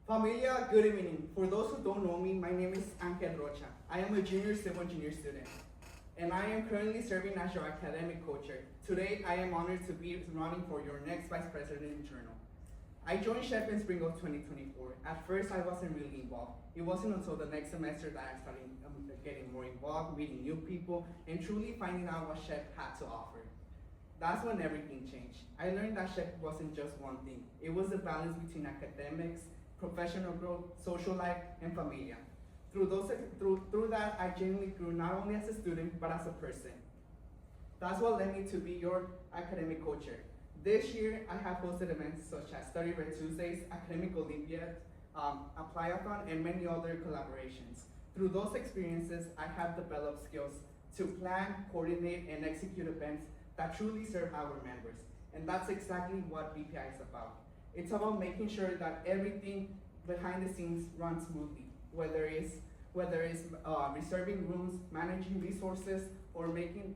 Familia, good evening. For those who don't know me, my name is Rocha. I am a junior civil engineer student, and I am currently serving as your academic coach. Today, I am honored to be running for your next Vice President in Journal. I joined SHPE in spring of 2024. At first, I wasn't really involved. It wasn't until the next semester that I started getting more involved, meeting new people, and truly finding out what SHPE had to offer. That's when everything changed. I learned that SHPE wasn't just one thing. It was a balance between academics, professional growth, social life, and familia. Through that, I genuinely grew not only as a student, but as a person. That's what led me to be your academic coach. This year, I have hosted events such as Study Red Tuesdays, Academic Olympiad, Apply-a-thon, and many other collaborations. Through those experiences, I have developed skills to plan, coordinate, and execute events that truly serve our members. And that's exactly what BPI is about. It's about making sure that everything behind the scenes runs smoothly, whether it's reserving rooms, managing resources, or making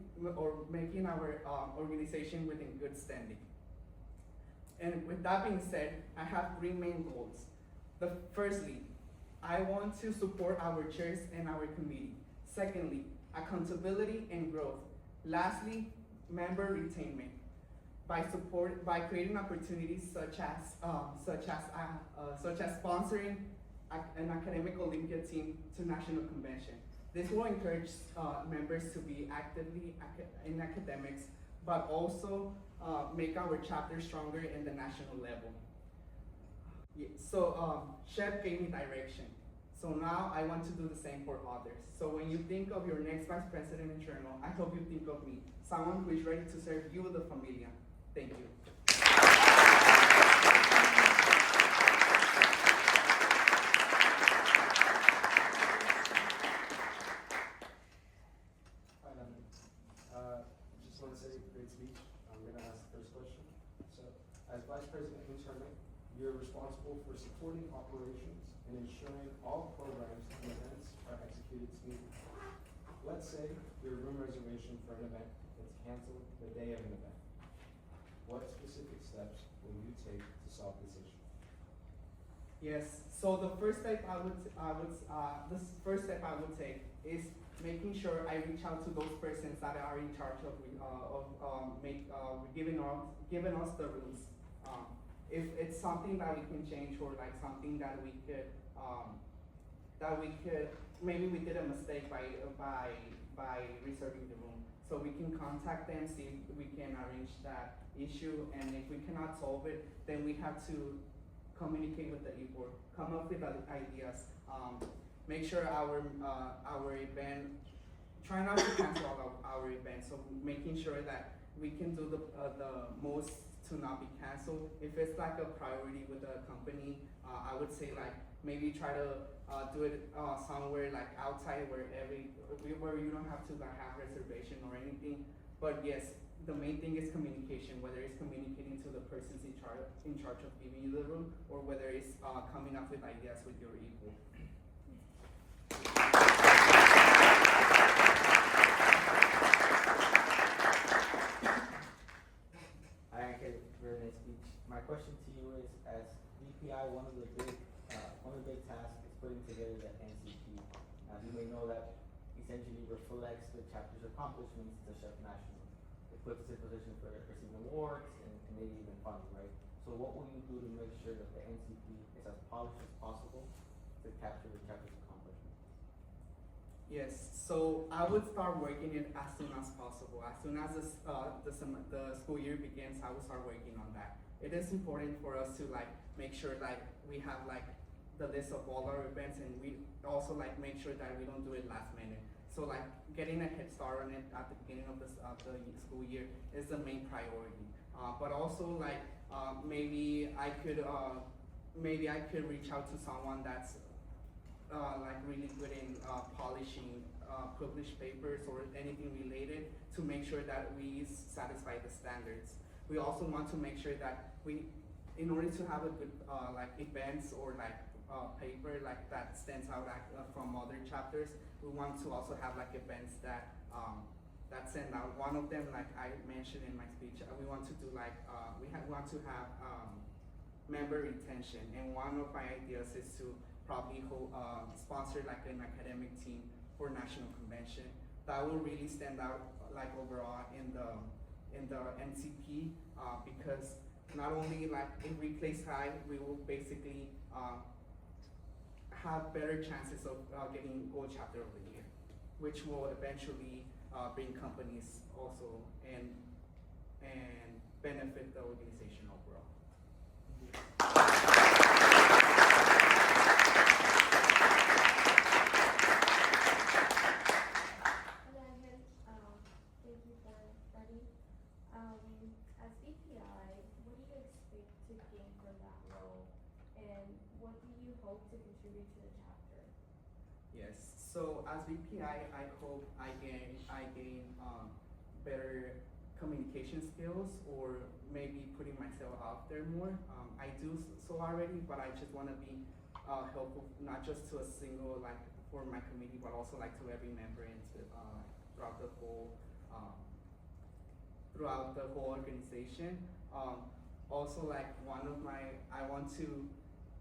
our organization within good standing. And with that being said, I have three main goals. Firstly, I want to support our chairs and our committee. Secondly, accountability and growth. Lastly, member retainment. By creating opportunities such as sponsoring an academic Olympiad team to national convention. This will encourage members to be actively in academics, but also make our chapter stronger in the national level. Yeah, so SHPE gave me direction. So now I want to do the same for others. So when you think of your next Vice President in Journal, I hope you think of me, someone who is ready to serve you, the familia. Thank you. Just want to say, great speech. I'm going to ask the first question. So, as Vice President internally, you're responsible for supporting operations and ensuring all programs and events are executed smoothly. Let's say your room reservation for an event gets canceled the day of an event. What specific steps will you take to solve this issue? Yes. So the first step I would take is making sure I reach out to those persons that are in charge of giving us the rules. If it's something that we can change, or like something that we could maybe we did a mistake by reserving the room, so we can contact them, see if we can arrange that issue, and if we cannot solve it, then we have to communicate with the e-board, come up with ideas, make sure our event, try not to cancel all of our events, so making sure that we can do the most to not be canceled. If it's like a priority with the company, I would say like maybe try to do it somewhere like outside where you don't have to like have reservation or anything. But yes, the main thing is communication, whether it's communicating to the persons in charge of giving you the room, or whether it's coming up with ideas with your equal. Very nice speech. My question to you is, as VPI, one of the big tasks is putting together the NCP. You may know that essentially reflects the chapter's accomplishments to SHPE National. It puts us in position for receiving awards and maybe even funding, right? So what will you do to make sure that the NCP is as polished as possible to capture the chapter's accomplishments? Yes, so I would start working it as soon as possible. As soon as the school year begins, I will start working on that. It is important for us to like make sure like we have like the list of all our events, and we also like make sure that we don't do it last minute. So like getting a head start on it at the beginning of the school year is the main priority. But also like maybe I could reach out to someone that's like really good in polishing published papers or anything related, to make sure that we satisfy the standards. We also want to make sure that in order to have a good like events or like paper like that stands out from other chapters, we want to also have like events that stand out. One of them, like I mentioned in my speech, we want to do like we want to have member retention. And one of my ideas is to probably sponsor like an academic team for national convention. That will really stand out like overall in the NCP because not only like if we place high, we will basically have better chances of getting gold chapter of the year, which will eventually bring companies also and benefit the organization overall. Thank you for starting. As BPI, what do you expect to gain from that role, and what do you hope to contribute to the chapter? Yes. So as VPI, I hope I gain better communication skills, or maybe putting myself out there more. I do so already, but I just want to be helpful, not just to a single like for my committee, but also like to every member and to throughout the whole organization. Also, like I want to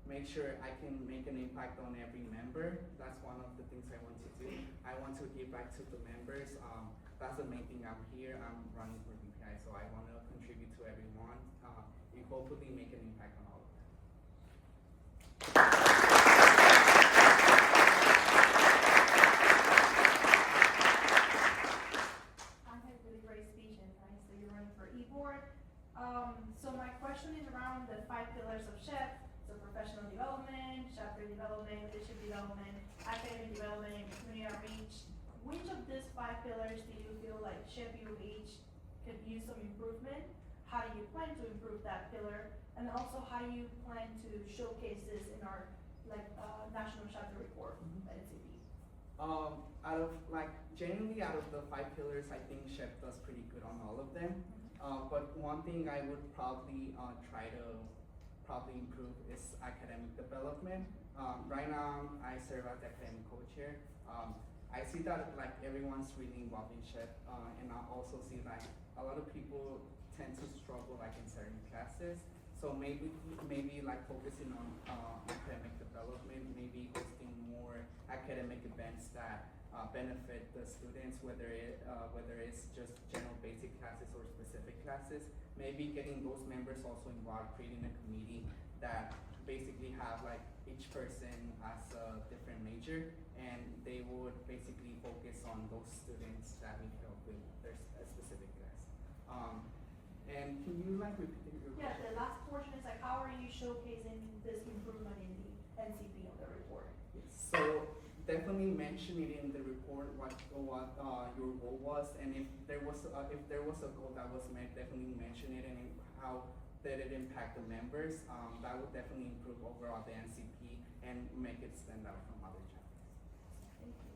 make sure I can make an impact on every member. That's one of the things I want to do. I want to give back to the members. That's the main thing. I'm here. I'm running for BPI, so I want to contribute to everyone and hopefully make an impact on all of them. I had a really great speech, and I see you're running for e-board. So my question is around the 5 pillars of SHPE, so professional development, chapter development, leadership development, academic development, and community outreach. Which of these 5 pillars do you feel like SHPE-UH could use some improvement? How do you plan to improve that pillar? And also, how do you plan to showcase this in our national chapter report at NCP? Generally out of the 5 pillars, I think SHPE does pretty good on all of them. But one thing I would probably try to improve is academic development. Right now, I serve as the academic co-chair. I see that like everyone's really involved in SHPE, and I also see like a lot of people tend to struggle like in certain classes. So maybe like focusing on academic development, maybe hosting more academic events that benefit the students, whether it's just general basic classes or specific classes. Maybe getting those members also involved, creating a committee that basically have like each person as a different major, and they would basically focus on those students that need help with their specific class. And can you like repeat your question? Yeah, the last portion is like, how are you showcasing this improvement in the NCP on the report? So definitely mention it in the report what your goal was, and if there was a goal that was met, definitely mention it and how did it impact the members. That would definitely improve overall the NCP and make it stand out from other chapters. Thank you.